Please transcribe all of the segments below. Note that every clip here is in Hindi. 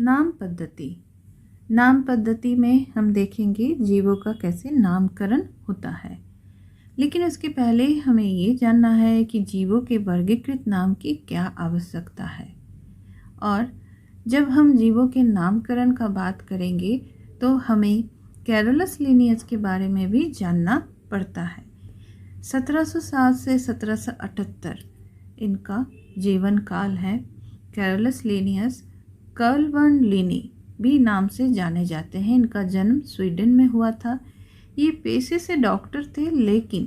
नाम पद्धति। नाम पद्धति में हम देखेंगे जीवों का कैसे नामकरण होता है, लेकिन उसके पहले हमें ये जानना है कि जीवों के वर्गीकृत नाम की क्या आवश्यकता है। और जब हम जीवों के नामकरण का बात करेंगे तो हमें कैरोलस लिनियस के बारे में भी जानना पड़ता है। 1707 से 1778 इनका जीवन काल है। कैरोलस लिनियस कर्लबर्न लिनी भी नाम से जाने जाते हैं। इनका जन्म स्वीडन में हुआ था। ये पेशे से डॉक्टर थे, लेकिन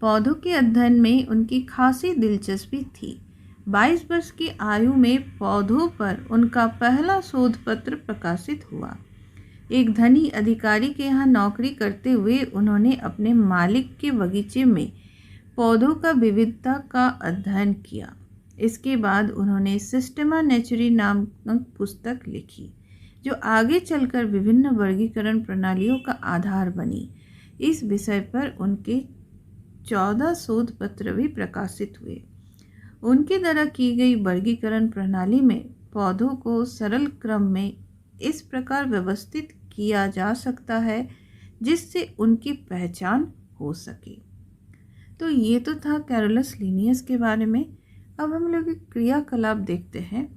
पौधों के अध्ययन में उनकी खासी दिलचस्पी थी। 22 वर्ष की आयु में पौधों पर उनका पहला शोध पत्र प्रकाशित हुआ। एक धनी अधिकारी के यहाँ नौकरी करते हुए उन्होंने अपने मालिक के बगीचे में पौधों का विविधता का अध्ययन किया। इसके बाद उन्होंने सिस्टेमा नेचुरी नामक पुस्तक लिखी, जो आगे चलकर विभिन्न वर्गीकरण प्रणालियों का आधार बनी। इस विषय पर उनके 14 शोध पत्र भी प्रकाशित हुए। उनके द्वारा की गई वर्गीकरण प्रणाली में पौधों को सरल क्रम में इस प्रकार व्यवस्थित किया जा सकता है जिससे उनकी पहचान हो सके। तो ये तो था कैरोलस लिनियस के बारे में। अब हम लोग एक क्रियाकलाप देखते हैं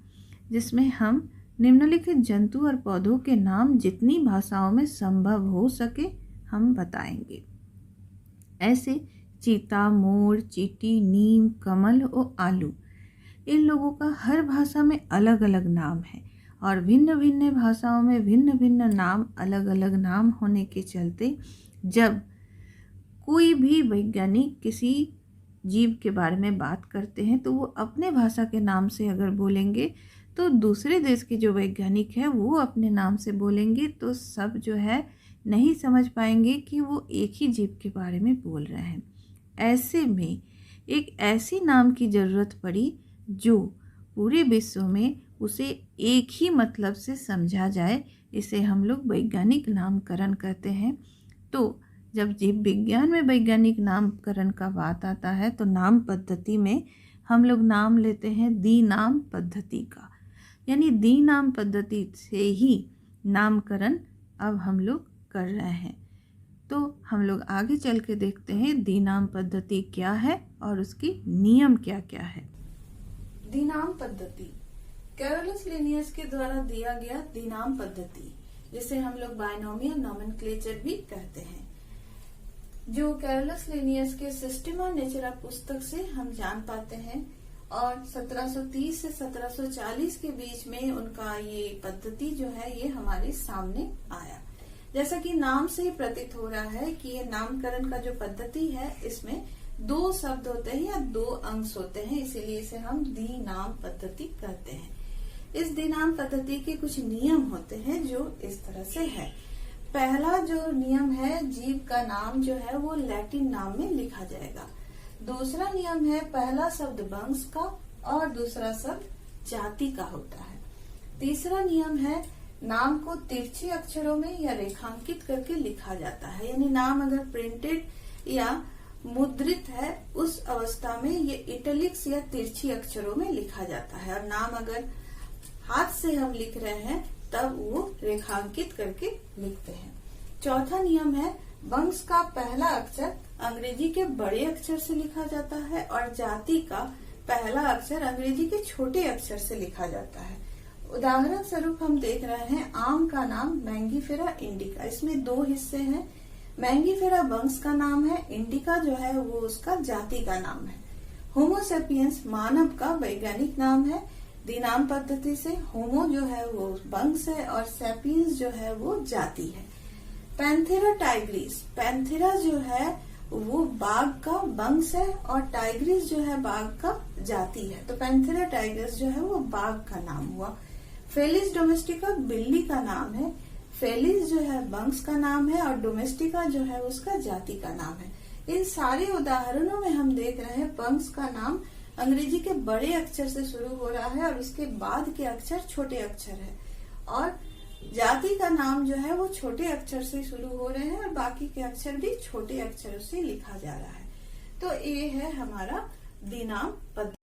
जिसमें हम निम्नलिखित जंतु और पौधों के नाम जितनी भाषाओं में संभव हो सके हम बताएंगे। ऐसे चीता, मोर, चींटी, नीम, कमल और आलू, इन लोगों का हर भाषा में अलग अलग नाम है और भिन्न भिन्न भाषाओं में भिन्न भिन्न नाम, अलग अलग नाम होने के चलते जब कोई भी वैज्ञानिक किसी जीव के बारे में बात करते हैं तो वो अपने भाषा के नाम से अगर बोलेंगे तो दूसरे देश के जो वैज्ञानिक हैं वो अपने नाम से बोलेंगे, तो सब जो है नहीं समझ पाएंगे कि वो एक ही जीव के बारे में बोल रहे हैं। ऐसे में एक ऐसी नाम की ज़रूरत पड़ी जो पूरे विश्व में उसे एक ही मतलब से समझा जाए। इसे हम लोग वैज्ञानिक नामकरण कहते हैं। तो जब जीव विज्ञान में वैज्ञानिक नामकरण का बात आता है तो नाम पद्धति में हम लोग नाम लेते हैं दी नाम पद्धति का, यानी दी नाम पद्धति से ही नामकरण अब हम लोग कर रहे हैं। तो हम लोग आगे चल के देखते हैं दी नाम पद्धति क्या है और उसकी नियम क्या क्या है। दी नाम पद्धति कैरोलस लिनियस के द्वारा दिया गया दी नाम पद्धति, जिसे हम लोग बायनोमियल नोमेनक्लेचर भी कहते हैं, जो कैरोलस लिनियस के सिस्टेमा नेचुरा पुस्तक से हम जान पाते हैं। और 1730 से 1740 के बीच में उनका ये पद्धति जो है ये हमारे सामने आया। जैसा कि नाम से ही प्रतीत हो रहा है कि ये नामकरण का जो पद्धति है इसमें 2 शब्द होते हैं या 2 अंश होते हैं, इसीलिए इसे हम दी नाम पद्धति कहते हैं। इस दी नाम पद्धति के कुछ नियम होते हैं जो इस तरह से है। पहला जो नियम है, जीव का नाम जो है वो लैटिन नाम में लिखा जाएगा। दूसरा नियम है, पहला शब्द वंश का और दूसरा शब्द जाति का होता है। तीसरा नियम है, नाम को तिरछे अक्षरों में या रेखांकित करके लिखा जाता है, यानी नाम अगर प्रिंटेड या मुद्रित है उस अवस्था में ये इटैलिक्स या तिरछी अक्षरों में लिखा जाता है, और नाम अगर हाथ से हम लिख रहे हैं तब वो रेखांकित करके लिखते हैं। चौथा नियम है, वंश का पहला अक्षर अंग्रेजी के बड़े अक्षर से लिखा जाता है और जाति का पहला अक्षर अंग्रेजी के छोटे अक्षर से लिखा जाता है। उदाहरण स्वरूप हम देख रहे हैं आम का नाम मैंगीफेरा इंडिका, इसमें 2 हिस्से हैं। मैंगीफेरा वंश का नाम है, इंडिका जो है वो उसका जाति का नाम है। होमोसेपियंस मानव का वैज्ञानिक नाम है। दी नाम पद्धति से होमो जो है वो वंश है और सेपियंस जो है वो जाति है। पैंथेरा टाइग्रिस, पैंथेरा जो है वो बाघ का वंश है और टाइग्रिस जो है बाघ का जाति है, तो पैंथेरा टाइग्रिस जो है वो बाघ का नाम हुआ। फेलिस डोमेस्टिका बिल्ली का नाम है। फेलिस जो है वंश का नाम है और डोमेस्टिका जो है उसका जाति का नाम है। इन सारे उदाहरणों में हम देख रहे हैं वंश का नाम अंग्रेजी के बड़े अक्षर से शुरू हो रहा है और उसके बाद के अक्षर छोटे अक्षर है, और जाति का नाम जो है वो छोटे अक्षर से शुरू हो रहे हैं और बाकी के अक्षर भी छोटे अक्षरों से लिखा जा रहा है। तो ये है हमारा दी नाम पद्धति।